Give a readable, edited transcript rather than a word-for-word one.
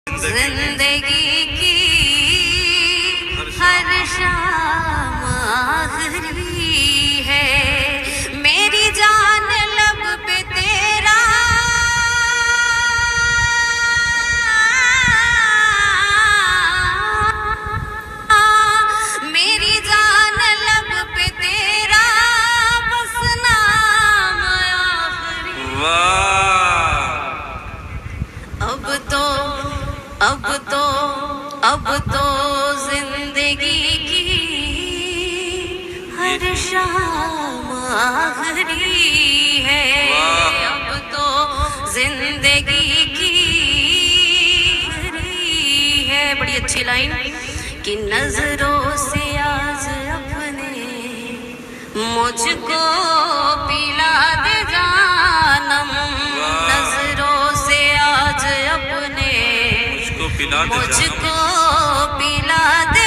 जिंदगी की हर शाम आखिरी है, मेरी जान लब पे तेरा मेरी जान लब पे तेरा बस नाम आखिरी। अब तो जिंदगी की हर शाम आखिरी है, अब तो जिंदगी की आखिरी है। बड़ी अच्छी लाइन कि नजरों से आज अपने मुझको पिला दे जानम, नजरों से आज अपने मुझको पिला दे